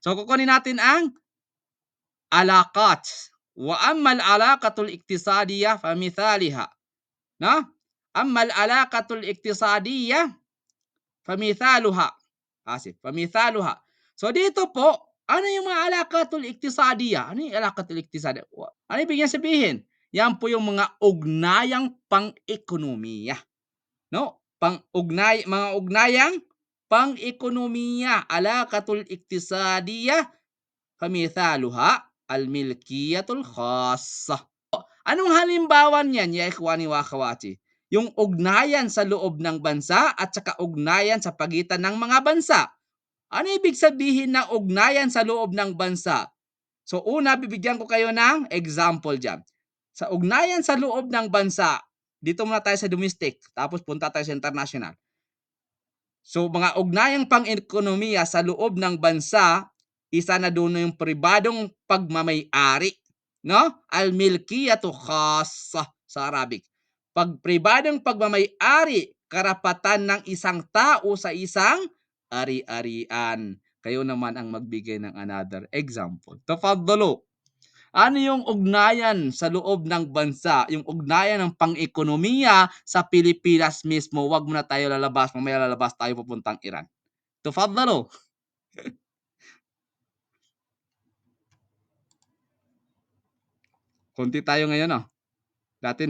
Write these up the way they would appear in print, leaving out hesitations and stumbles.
So kukunin natin ang alaqat. Wa ammal alaqatul iktisadiyah famithaliha. No? Ammal alaqatul iktisadiyah famithaluha. Famithaluha. So dito po, ano yung mga alaqatul iktisadiyah? Ano yung alaqatul iktisadiyah? Ano ibig sabihin? Yan po yung mga ugnayang pang-ekonomiya. No? Mga ugnayang pang-ekonomiya. Alaqatul iktisadiyah famithaluha al-milkiyatul khassa. Anong halimbawa niyan, ya ikhwani wa akhawati? Yung ugnayan sa loob ng bansa at saka ugnayan sa pagitan ng mga bansa. Ano ibig sabihin ng ugnayan sa loob ng bansa? So una, bibigyan ko kayo ng example dyan. Sa ugnayan sa loob ng bansa, dito muna tayo sa domestic, tapos punta tayo sa international. So mga ugnayang pang-ekonomiya sa loob ng bansa, isa na doon yung pribadong pagmamay-ari, no? Al-milkiyatu khassa sa Arabic. Pag pribadong pagmamay-ari, karapatan ng isang tao sa isang ari-arian. Kayo naman ang magbigay ng another example. Tafaddalu. Ano yung ugnayan sa loob ng bansa, yung ugnayan ng pang-ekonomiya sa Pilipinas mismo? Wag muna tayo lalabas, mamaya lalabas tayo papuntang Iran. Tafaddalu. Konti tayo ngayon, no? Dati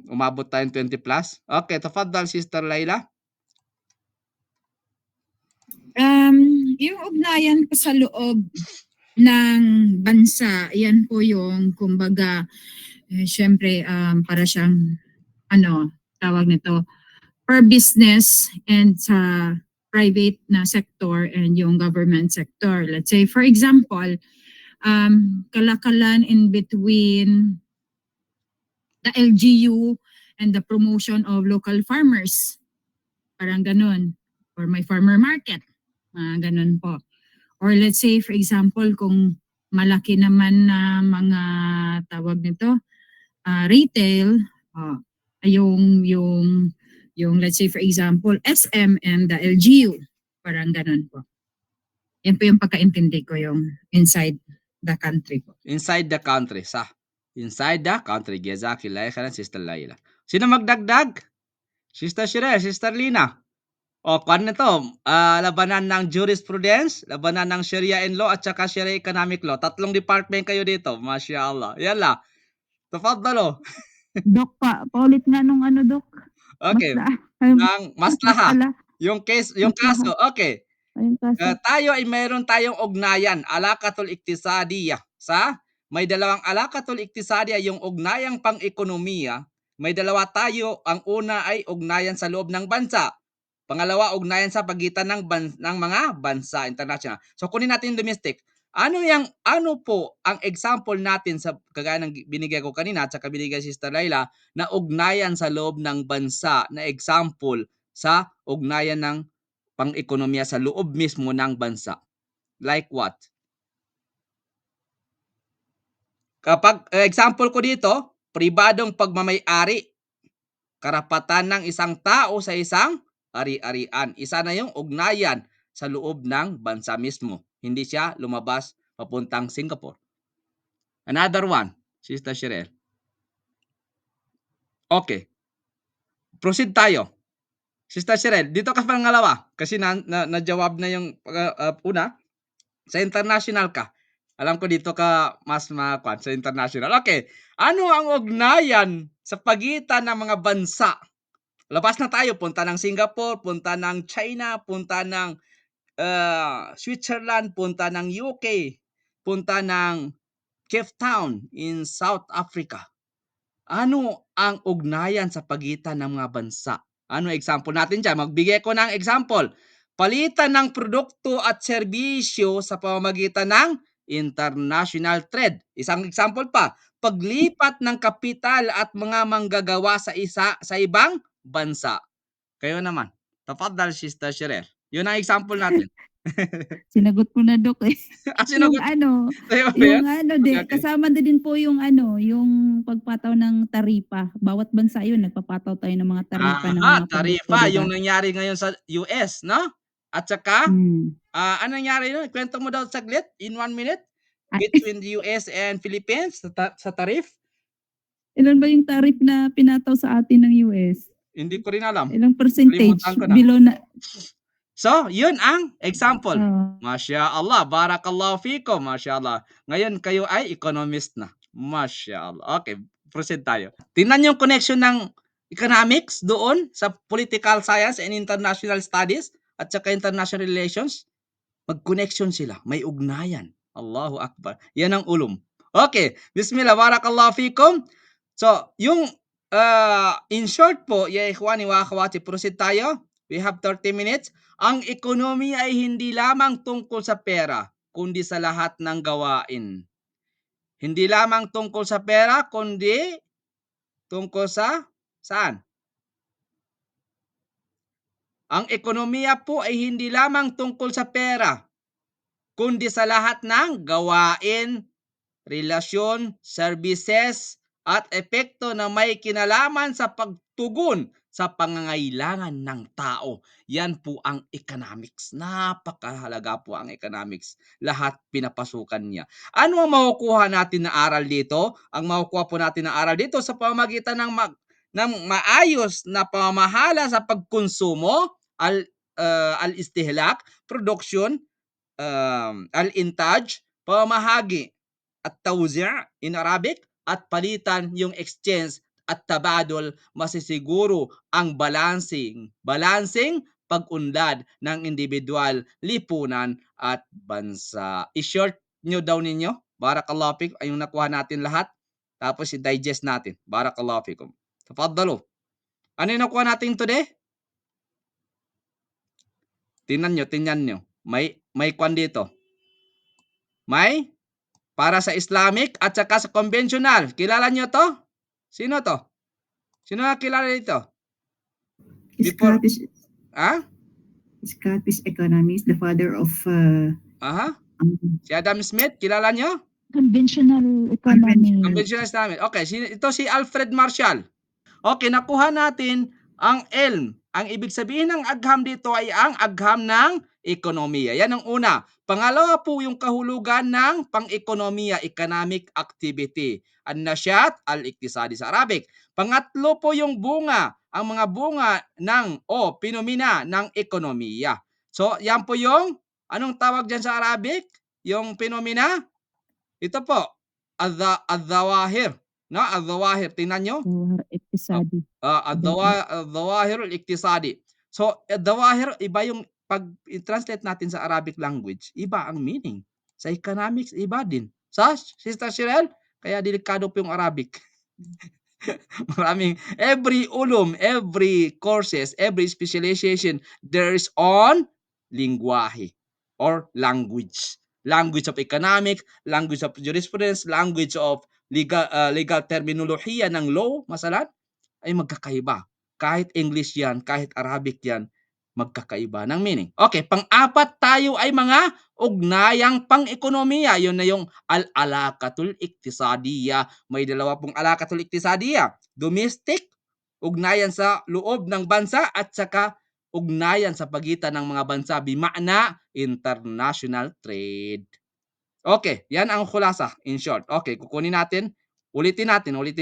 umabot tayong 20 plus. Okay, tafaddal, Sister Layla. Yung ugnayan po sa loob ng bansa, yan po yung kumbaga, syempre para siyang tawag nito, per business and sa private na sector and yung government sector. Let's say for example, kalakalan in between the LGU and the promotion of local farmers. Parang ganun. Or may farmer market. Ganun po. Or let's say, for example, kung malaki naman na mga tawag nito, retail, yung let's say, for example, SM and the LGU. Parang ganun po. Yan po yung pagkaintindi ko yung inside the country po. Inside the country, Inside the country. Jazakillah khairan, Sister Layla. Sino magdagdag? Sister Shirel, Sister Lina. O, paano to? Labanan ng jurisprudence, labanan ng Sharia and law, at saka Sharia economic law. 3 department kayo dito. Masya Allah. Yala. Tafaddalo. Dok, paulit nga nung Dok. Okay. Ng maslaha. Yung kaso. Okay. Tayo ay mayroon tayong ugnayan. Alaqatul iktisadiyah. May dalawang alaqatul iktisadiyah, yung ugnayang pang-ekonomiya. May dalawa tayo. Ang una ay ugnayan sa loob ng bansa. Pangalawa, ugnayan sa pagitan ng mga bansa international. So kunin natin yung domestic. Ano po ang example natin sa kagaya ng binigay ko kanina at saka binigay si Sister Layla na ugnayan sa loob ng bansa na example sa ugnayan ng pang-ekonomiya sa loob mismo ng bansa? Like what? Kapag example ko dito, pribadong pagmamay-ari, karapatan ng isang tao sa isang ari-arian. Isa na yung ugnayan sa loob ng bansa mismo. Hindi siya lumabas papuntang Singapore. Another one, Sister Shirel. Okay. Proceed tayo. Sister Shirel, dito ka pangalawa. Kasi na-jawab na yung una. Sa international ka. Alam ko dito ka mas makakwan sa international. Okay. Ano ang ugnayan sa pagitan ng mga bansa? Labas na tayo, punta ng Singapore, punta ng China, punta ng Switzerland, punta ng UK, punta ng Cape Town in South Africa. Ano ang ugnayan sa pagitan ng mga bansa? Ano example natin dyan? Magbigay ko ng example. Palitan ng produkto at serbisyo sa pamamagitan ng international trade. Isang example pa, paglipat ng kapital at mga manggagawa sa ibang bansa. Kayo naman. Tafaddal, Sister Shirel. Yun ang example natin. Sinagot ko na, Dok. Sinagot? Okay. Kasama din po yung yung pagpataw ng taripa. Bawat bansa yun, nagpapataw tayo ng mga taripa ng mga tarifa, produkto, yung nangyari ngayon sa US, no? At saka, Hmm. ano nangyari nun? Kwento mo daw saglit, in 1 minute, At between the US and Philippines sa tariff? ilan ba yung tariff na pinataw sa atin ng US? Hindi ko rin alam. Ilang percentage? Kalimutan ko na. Below na. So, yun ang example. Oh. Masya Allah, barakallahu fikum, masya Allah. Ngayon kayo ay economist na. Masya Allah. Okay, proceed tayo. Tingnan yung connection ng economics doon sa political science and international studies at saka international relations. Mag-connection sila, may ugnayan. Allahu Akbar. Yan ang ulum. Okay, bismillah, barakallahu fikum. So, yung in short po, ya ikhwani wa akhawati, proceed tayo. We have 30 minutes. Ang ekonomiya ay hindi lamang tungkol sa pera, kundi sa lahat ng gawain. Hindi lamang tungkol sa pera, kundi tungkol sa saan? Ang ekonomiya po ay hindi lamang tungkol sa pera, kundi sa lahat ng gawain, relasyon, services, at epekto na may kinalaman sa pagtugon sa pangangailangan ng tao. Yan po ang economics. Napakahalaga po ang economics. Lahat pinapasukan niya. Ano ang makukuha natin na aral dito? Ang makukuha po natin na aral dito sa pamamagitan ng maayos na pamamahala sa pagkonsumo, al-istihlak, production, al-intaj, pamahagi, at tawzi' in Arabic, at palitan yung exchange at tabadol, masisiguro ang balancing pag-unlad ng individual, lipunan at bansa. I-short nyo daw ninyo. Barakallahu fikum. Ayun nakuha natin lahat. Tapos i-digest natin. Barakallahu fikum. Tafaddalu. Ano yung nakuha natin today? Tingnan nyo. May kwan dito. May para sa Islamic at saka sa conventional. Kilala nyo to? Sino to? Sino na kilala dito? Before, Scottish economist, the father of si Adam Smith, kilala nyo? conventional economy. Conventional Islamic. Okay, ito si Alfred Marshall. Okay, nakuha natin ang elm. Ang ibig sabihin ng agham dito ay ang agham ng ekonomiya. Yan ang una. Pangalawa po yung kahulugan ng pang-ekonomiya, economic activity. An-nasyat, al-iktisadi sa Arabic. Pangatlo po yung bunga, ang mga bunga ng pinomena ng ekonomiya. So, yan po yung, anong tawag dyan sa Arabic? Yung pinomena? Ito po, al-zawahir. No, al-zawahir. Tingnan nyo. Iktisadi. Al-zawahir al-iktisadi. So, al-zawahir, iba yung pag i-translate natin sa Arabic language, iba ang meaning. Sa economics, iba din. Sa Sister Cheryl, kaya delikado po yung Arabic. Maraming, every courses, every specialization, there is on lingwahe or language. Language of economic, language of jurisprudence, language of legal terminolohiya ng law, masalan, ay magkakaiba. Kahit English yan, kahit Arabic yan, magkakaiba ng meaning. Okay, pang-apat tayo ay mga ugnayang pang-ekonomiya. Yun na yung al-alaqatul iktisadiyya. May dalawa pong alaqatul iktisadiyya. Domestic, ugnayan sa loob ng bansa, at saka ugnayan sa pagitan ng mga bansa, bima'na international trade. Okay, yan ang khulasa in short. Okay, kukunin natin, ulitin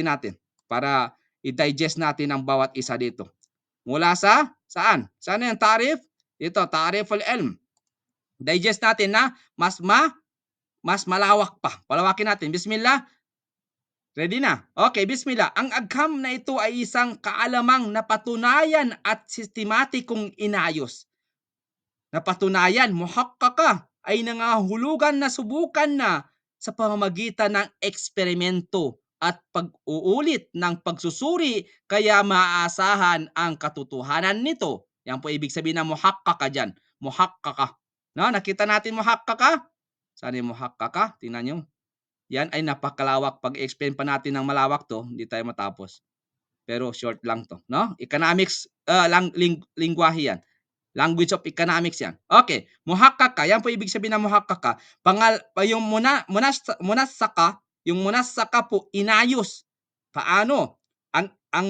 natin para i-digest natin ang bawat isa dito. Mula sa saan? Saan yung tarif? Ito, tariful ilm. Digest natin na mas malawak pa. Palawakin natin. Bismillah. Ready na? Okay, bismillah. Ang agham na ito ay isang kaalamang napatunayan at sistematikong inayos. Napatunayan, muhakkaka, ay nangahulugan na subukan na sa pamamagitan ng eksperimento at pag-uulit ng pagsusuri, kaya maaasahan ang katotohanan nito. Yan po ibig sabihin ng muhakkaka dyan. Muhakkaka. No, nakita natin muhakkaka? Saan yung muhakkaka? Tingnan nyo. Yan ay napakalawak. Pag explain pa natin ng malawak to, hindi tayo matapos. Pero short lang to. No? Economics, lingwahe yan. Language of economics yan. Okay. Muhakkaka. Yan po ibig sabihin ng muhakkaka. Yung munasaka, yung munasaka po, inayos. Paano? Ang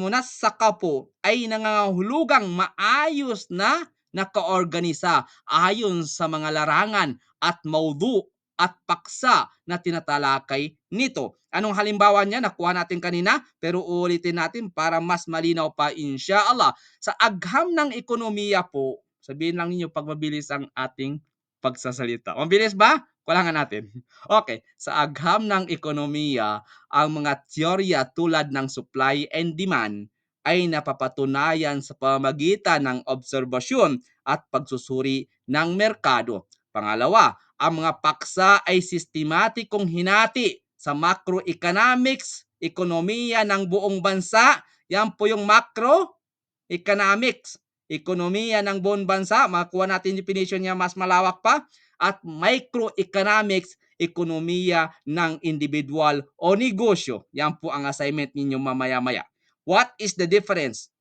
munasaka po ay nangangahulugang maayos na nakaorganisa ayon sa mga larangan at maudu at paksa na tinatalakay nito. Anong halimbawa niya? Nakuha natin kanina, pero ulitin natin para mas malinaw pa inshallah. Sa agham ng ekonomiya po, sabihin lang ninyo pag mabilis ang ating pagsasalita. Mabilis ba? Kulangan natin. Okay, sa agham ng ekonomiya, ang mga teorya tulad ng supply and demand ay napapatunayan sa pamamagitan ng obserbasyon at pagsusuri ng merkado. Pangalawa, ang mga paksa ay sistematikong hinati sa macroeconomics, ekonomiya ng buong bansa. Yan po yung macroeconomics, ekonomiya ng buong bansa. Makuha natin definition niya mas malawak pa. At microeconomics, ekonomiya ng individual o negosyo. Yan po ang assignment ninyo mamaya-maya. What is the difference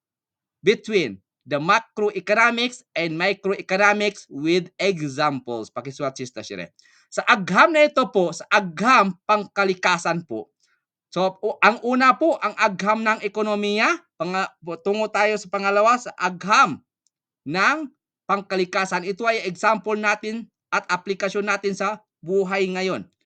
between the macroeconomics and microeconomics with examples? Pakisulat, Sister Shire. Sa agham na ito po, sa agham pangkalikasan po. So, ang una po, ang agham ng ekonomiya. Tungo tayo sa pangalawa, sa agham ng pangkalikasan. Ito ay example natin at aplikasyon natin sa buhay ngayon.